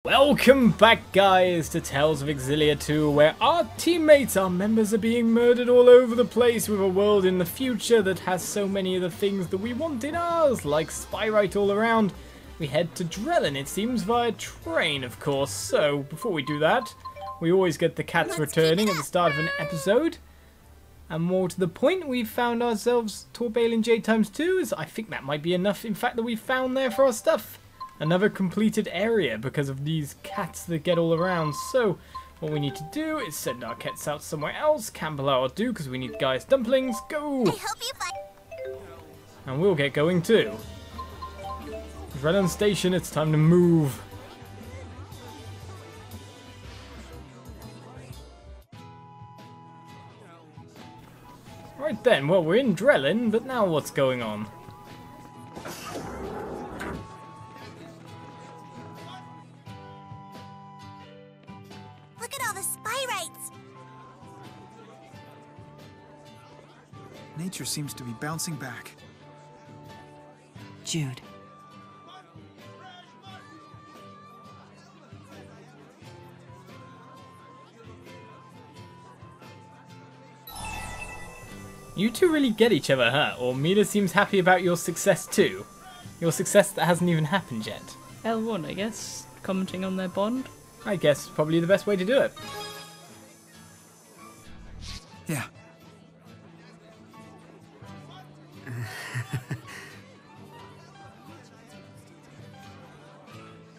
Welcome back, guys, to Tales of Xillia 2, where our teammates, our members, are being murdered all over the place with a world in the future that has so many of the things that we want in ours, like Spyrite all around. We head to Drellin, it seems, via train, of course. So, before we do that, we always get the cats returning at the start of an episode. And more to the point, we've found ourselves Torbalin J times 2, as I think that might be enough, in fact, that we've found there for our stuff. Another completed area because of these cats that get all around. So what we need to do is send our cats out somewhere else. Campbell will do because we need guys dumplings. Go! I hope you find. And we'll get going too. Drellin Station, it's time to move. Right then, well, we're in Drellin, but now what's going on? Nature seems to be bouncing back. Jude. You two really get each other, huh? Or Mila seems happy about your success too. Your success that hasn't even happened yet. L1, I guess, commenting on their bond. I guess probably the best way to do it. Yeah.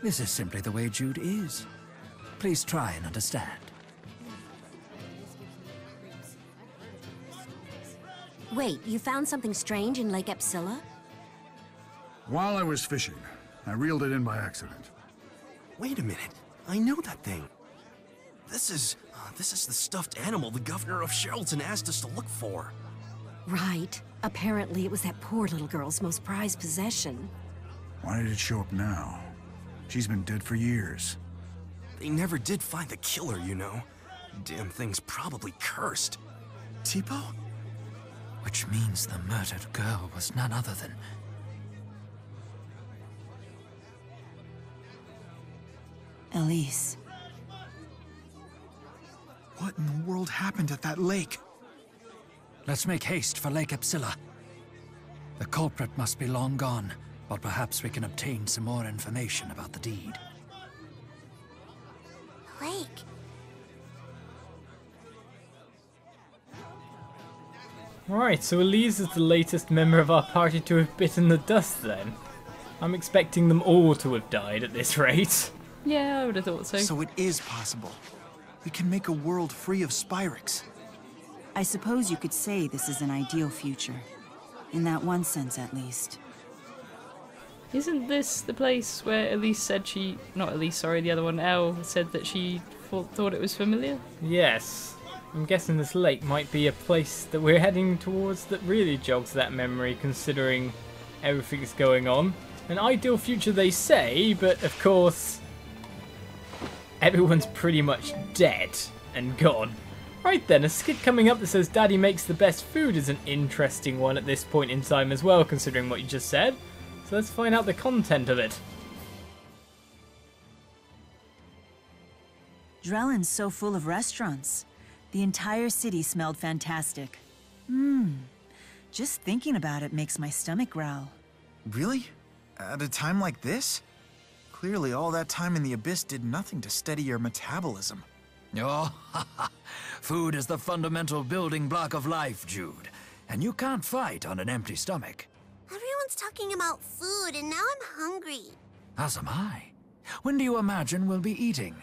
This is simply the way Jude is. Please try and understand. Wait, you found something strange in Lake Epsilla? While I was fishing, I reeled it in by accident. Wait a minute. I know that thing. This is the stuffed animal the governor of Sherrilton asked us to look for. Right. Apparently it was that poor little girl's most prized possession. Why did it show up now? She's been dead for years. They never did find the killer, you know. Damn thing's probably cursed. Teepo? Which means the murdered girl was none other than... Elise. What in the world happened at that lake? Let's make haste for Lake Epsilla. The culprit must be long gone, but perhaps we can obtain some more information about the deed. Lake. Alright, so Elise is the latest member of our party to have bitten the dust then. I'm expecting them all to have died at this rate. Yeah, I would have thought so. So it is possible. We can make a world free of Spyrix. I suppose you could say this is an ideal future. In that one sense, at least. Isn't this the place where Elise said not Elise, sorry, the other one, Elle, said that she thought it was familiar? Yes. I'm guessing this lake might be a place that we're heading towards that really jogs that memory, considering everything's going on. An ideal future, they say, but of course, everyone's pretty much dead and gone. Right then, a skit coming up that says Daddy makes the best food is an interesting one at this point in time as well, considering what you just said. So let's find out the content of it. Drellin's so full of restaurants. The entire city smelled fantastic. Just thinking about it makes my stomach growl. Really? At a time like this? Clearly all that time in the abyss did nothing to steady your metabolism. Oh, food is the fundamental building block of life, Jude. And you can't fight on an empty stomach. Everyone's talking about food, and now I'm hungry. As am I. When do you imagine we'll be eating?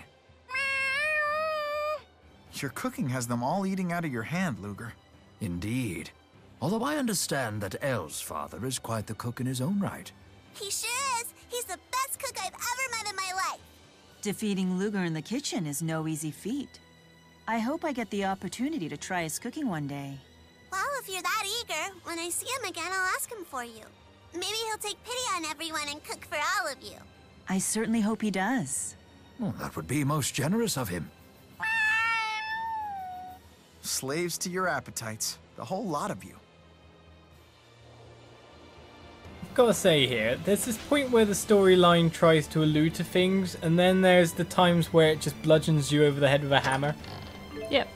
Your cooking has them all eating out of your hand, Ludger. Indeed. Although I understand that Elle's father is quite the cook in his own right. He sure is. He's the best cook I've ever met in my life. Defeating Ludger in the kitchen is no easy feat. I hope I get the opportunity to try his cooking one day. Well, if you're that eager, when I see him again, I'll ask him for you. Maybe he'll take pity on everyone and cook for all of you. I certainly hope he does. Well, that would be most generous of him. Slaves to your appetites. The whole lot of you. gotta say here, there's this point where the storyline tries to allude to things, and then there's the times where it just bludgeons you over the head with a hammer. Yep.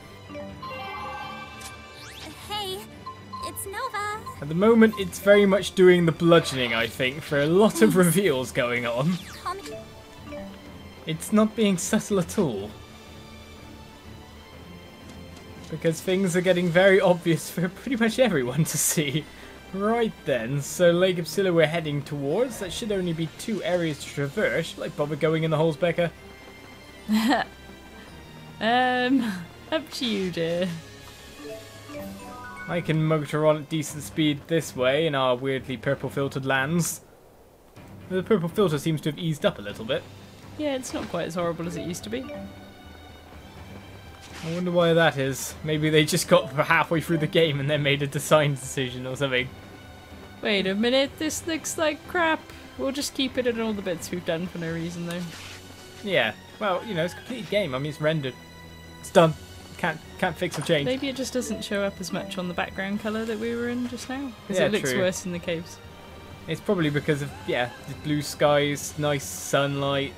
Hey, it's Nova. At the moment, it's very much doing the bludgeoning, I think, for a lot of reveals going on. Call me. It's not being subtle at all. Because things are getting very obvious for pretty much everyone to see. Right then, so Lake Epsilla we're heading towards. That should only be 2 areas to traverse. Shall I bother going in the holes, Becca? Up to you, dear. I can motor on at decent speed this way in our weirdly purple filtered lands. The purple filter seems to have eased up a little bit. Yeah, it's not quite as horrible as it used to be. I wonder why that is. Maybe they just got halfway through the game and then made a design decision or something. Wait a minute, this looks like crap. We'll just keep it in all the bits we've done for no reason, though. Yeah, well, you know, it's a complete game. I mean, it's rendered. It's done. Can't fix or change. Maybe it just doesn't show up as much on the background colour that we were in just now. Because Yeah, it looks true. worse in the caves. It's probably because of, yeah, the blue skies, nice sunlight.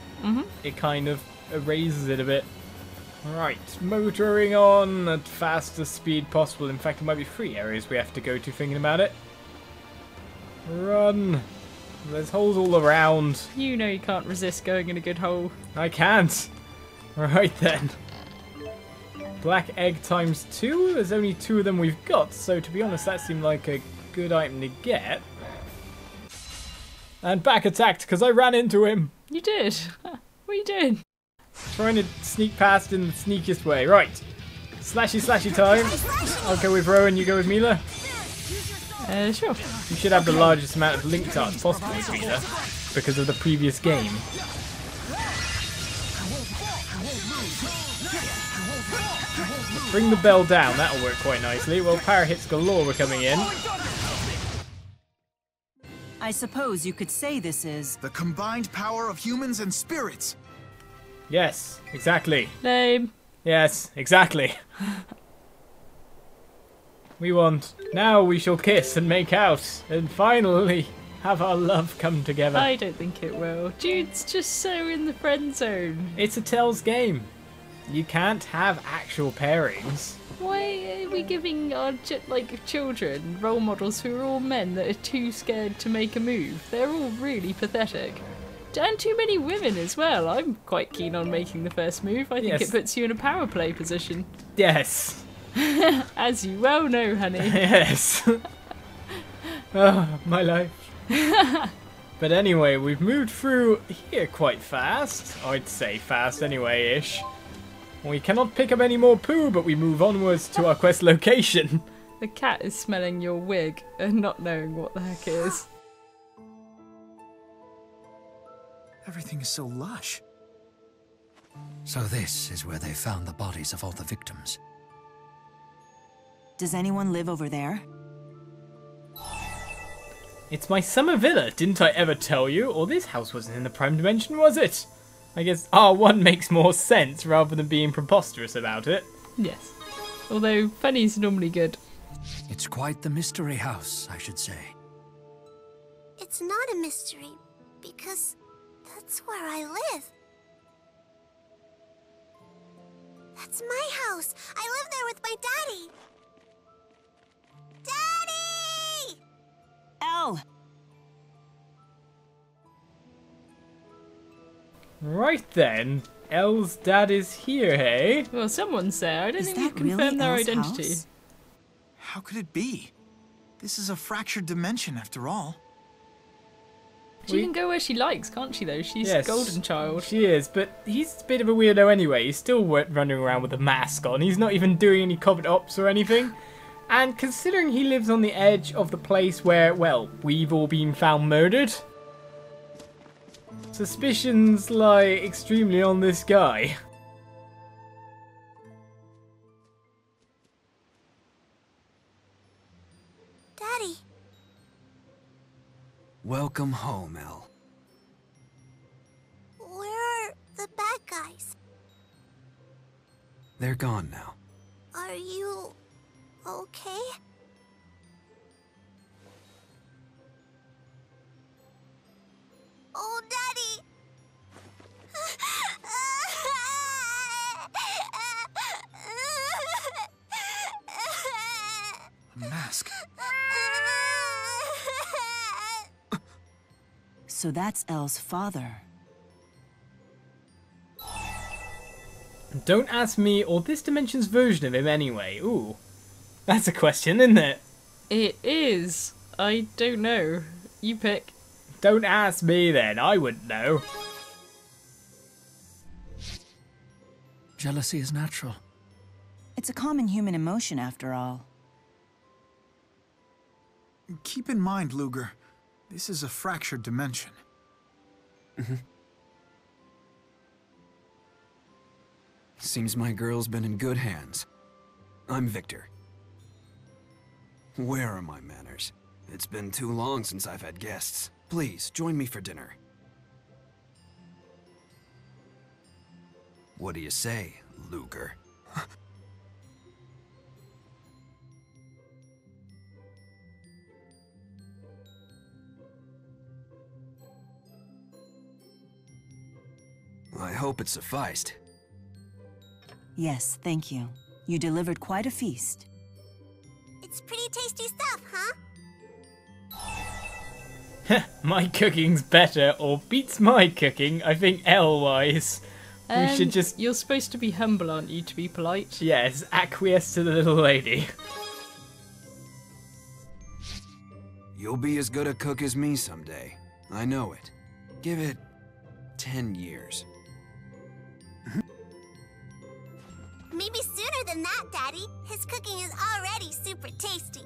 It kind of erases it a bit. Right, motoring on at fastest speed possible. In fact, it might be 3 areas we have to go to thinking about it. Run. There's holes all around. You know you can't resist going in a good hole. I can't. Right then. Black egg times 2. There's only 2 of them we've got, so to be honest, that seemed like a good item to get. And back attacked because I ran into him. You did. What are you doing? Trying to sneak past in the sneakiest way. Right. Slashy slashy time. I'll go with Rowan, you go with Mila. Sure. You should have the largest amount of link arts possible with Mila because of the previous game. Bring the bell down, that'll work quite nicely. Well, power hits galore were coming in. I suppose you could say this is... The combined power of humans and spirits. Yes, exactly. Lame. Yes, exactly. We want. Now we shall kiss and make out, and finally have our love come together. I don't think it will. Jude's just so in the friend zone. It's a Tell's game. You can't have actual pairings. Why are we giving our children role models who are all men that are too scared to make a move? They're all really pathetic. And too many women as well. I'm quite keen on making the first move. I think Yes. it puts you in a power play position. Yes. As you well know, honey. Yes. Oh, my life. But anyway, we've moved through here quite fast. I'd say fast anyway-ish. We cannot pick up any more poo, but we move onwards to our quest location. The cat is smelling your wig and not knowing what the heck it is. Everything is so lush. So this is where they found the bodies of all the victims. Does anyone live over there? It's my summer villa, didn't I ever tell you? Or this house wasn't in the prime dimension, was it? I guess R1 makes more sense rather than being preposterous about it. Yes. Although, funny's normally good. It's quite the mystery house, I should say. It's not a mystery, because that's where I live. That's my house. I live there with my daddy. Daddy! Elle! Right then, Elle's dad is here, hey? Well, someone's there. I don't Is think we've that really confirmed their Elle's identity. house? How could it be? This is a fractured dimension after all. She can go where she likes, can't she, though? She's Yes, golden child. She is, but he's a bit of a weirdo anyway. He's still running around with a mask on. He's not even doing any covert ops or anything. And considering he lives on the edge of the place where, well, we've all been found murdered, suspicions lie extremely on this guy. Daddy, Welcome home, Elle. where are the bad guys? They're gone now. Are you okay? A mask. So that's Elle's father. Don't ask me or this dimension's version of him anyway. Ooh. That's a question, isn't it? It is. I don't know. You pick. Don't ask me then, I wouldn't know. Jealousy is natural. It's a common human emotion, after all. Keep in mind, Ludger, this is a fractured dimension. Seems my girl's been in good hands. I'm Victor. Where are my manners? It's been too long since I've had guests. Please, join me for dinner. What do you say, Ludger? I hope it sufficed. Yes, thank you. You delivered quite a feast. It's pretty tasty stuff, huh? My cooking's better, or beats my cooking, I think Elle-wise. We should just... You're supposed to be humble, aren't you, to be polite? Yes, acquiesce to the little lady. You'll be as good a cook as me someday. I know it. Give it 10 years. Maybe sooner than that, Daddy. His cooking is already super tasty.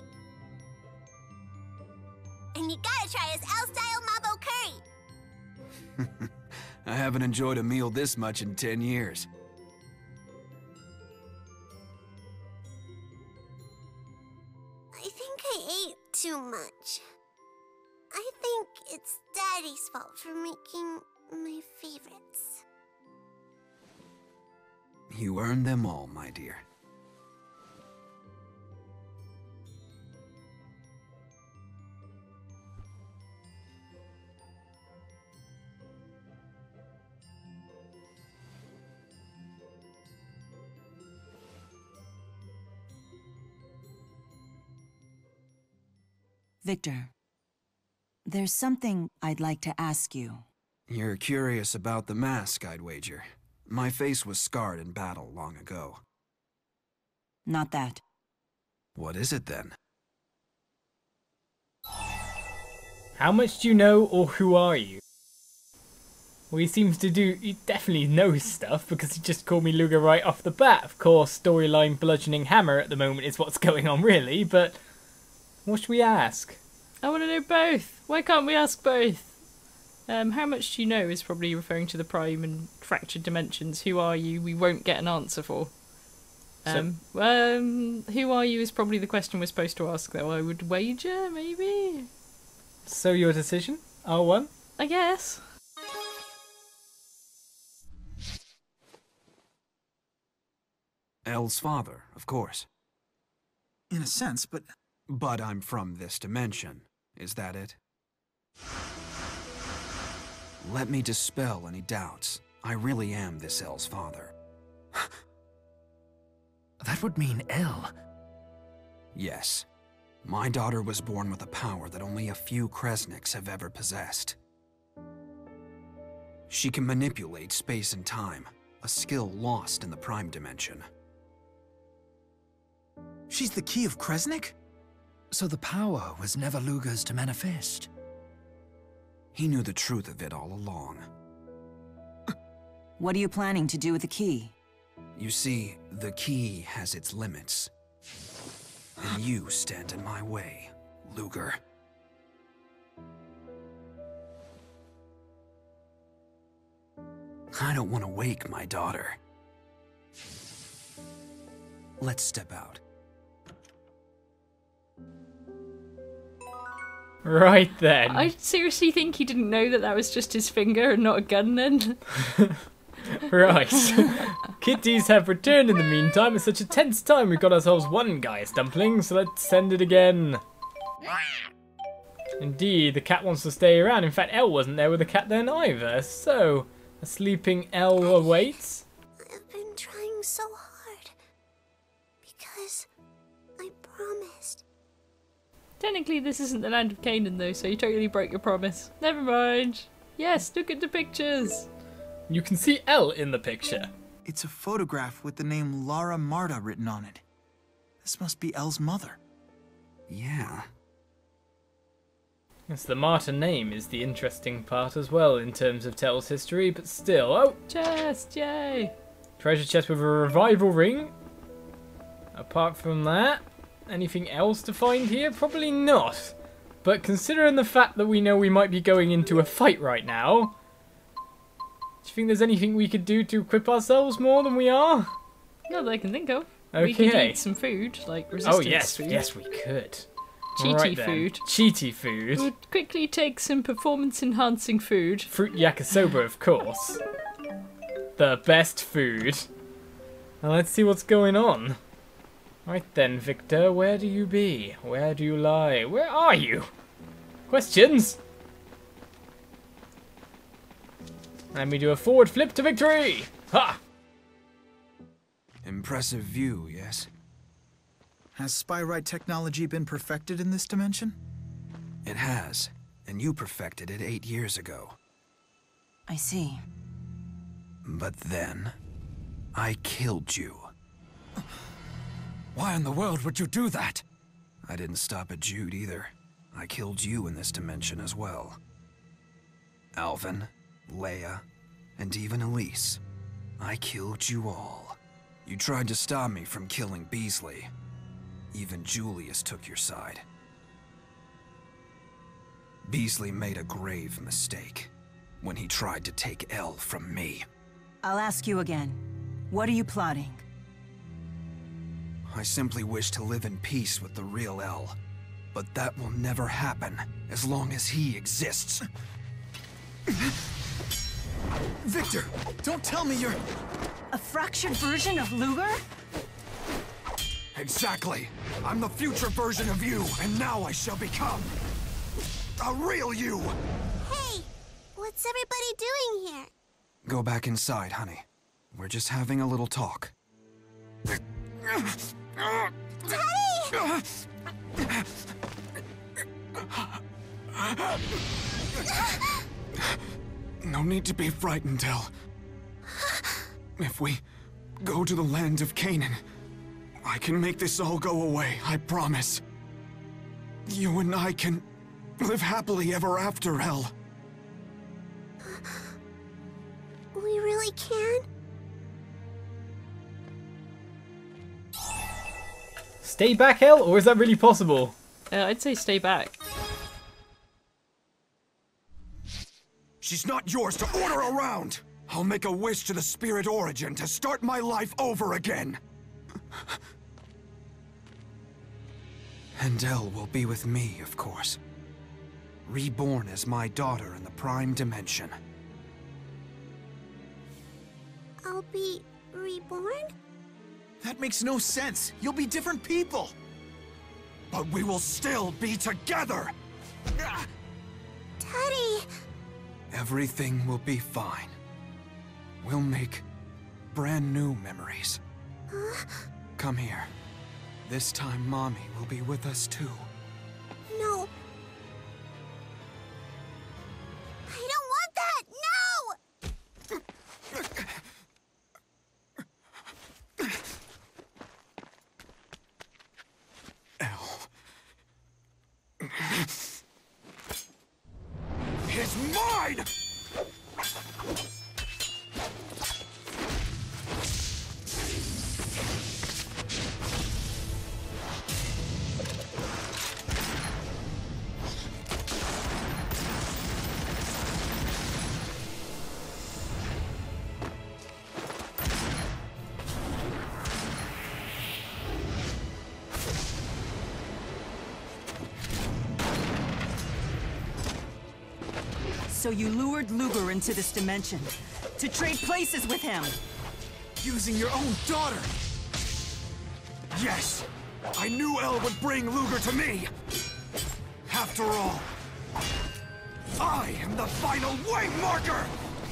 And you gotta try his Elle-style Mambo curry. I haven't enjoyed a meal this much in 10 years. I think I ate too much. I think it's Daddy's fault for making my favorites. You earned them all, my dear. Victor, there's something I'd like to ask you. You're curious about the mask, I'd wager. My face was scarred in battle long ago. Not that. What is it then? How much do you know, or who are you? Well, he definitely knows stuff, because he just called me Ludger right off the bat. Of course, storyline bludgeoning hammer at the moment is what's going on, really, but... what should we ask? I want to know both. Why can't we ask both? How much do you know is probably referring to the prime and fractured dimensions. Who are you? We won't get an answer for. Who are you is probably the question we're supposed to ask, though. I would wager, maybe? So your decision? R1? I guess. Elle's father, of course. In a sense, but... But I'm from this dimension. Is that it? Let me dispel any doubts. I really am this Elle's father. That would mean Elle. Yes. My daughter was born with a power that only a few Kresniks have ever possessed. She can manipulate space and time, a skill lost in the Prime Dimension. She's the key of Kresnik? So the power was never Ludger's to manifest. He knew the truth of it all along. What are you planning to do with the key? You see, the key has its limits. And you stand in my way, Ludger. I don't want to wake my daughter. Let's step out. Right then. I seriously think he didn't know that that was just his finger and not a gun then. Right. Kitties have returned in the meantime. It's such a tense time. We've got ourselves one Gaius dumpling, so let's send it again. Indeed, the cat wants to stay around. In fact, Elle wasn't there with the cat then either. So, a sleeping Elle awaits. I've been trying so hard. Because I promised Technically, this isn't the land of Canaan, though, so you totally broke your promise. Never mind. Yes, look at the pictures. You can see Elle in the picture. It's a photograph with the name Lara Marta written on it. This must be Elle's mother. Yeah. Yes, the Marta name is the interesting part as well in terms of Tell's history, but still. Oh! Chest, yay! Treasure chest with a revival ring. Apart from that, anything else to find here? Probably not. But considering the fact that we know we might be going into a fight right now, do you think there's anything we could do to equip ourselves more than we are? Not that I can think of. Okay. We could eat some food, like resistance food. Yes we could. Cheaty food. Cheaty food. We'll quickly take some performance-enhancing food. Fruit yakisoba, of course. The best food. Now let's see what's going on. Right then, Victor, where do you be? Where do you lie? Where are you? Questions? Let me do a forward flip to victory! Ha! Impressive view, yes? Has spyrite technology been perfected in this dimension? It has, and you perfected it 8 years ago. I see. But then, I killed you. Why in the world would you do that? I didn't stop at Jude either. I killed you in this dimension as well. Alvin, Leia, and even Elise. I killed you all. You tried to stop me from killing Beasley. Even Julius took your side. Beasley made a grave mistake when he tried to take Elle from me. I'll ask you again. What are you plotting? I simply wish to live in peace with the real Elle. But that will never happen as long as he exists. Victor, don't tell me you're... A fractured version of Ludger? Exactly. I'm the future version of you, and now I shall become a real you. Hey, what's everybody doing here? Go back inside, honey. We're just having a little talk. Daddy! No need to be frightened, Elle. If we go to the land of Canaan, I can make this all go away, I promise. You and I can live happily ever after, Elle. We really can? Stay back, Elle, or is that really possible? I'd say stay back. She's not yours to order around! I'll make a wish to the Spirit Origin to start my life over again! And Elle will be with me, of course. Reborn as my daughter in the Prime Dimension. I'll be reborn? That makes no sense. You'll be different people. But we will still be together! Daddy! Everything will be fine. We'll make brand new memories. Come here. This time Mommy will be with us too. No. I don't want that! No! It's mine! So you lured Ludger into this dimension to trade places with him. Using your own daughter. Yes! I knew Elle would bring Ludger to me! After all, I am the final waymarker!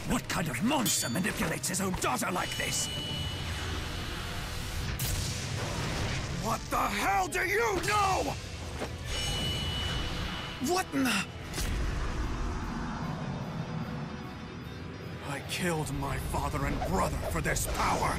What kind of monster manipulates his own daughter like this? What the hell do you know? What in the... I killed my father and brother for this power.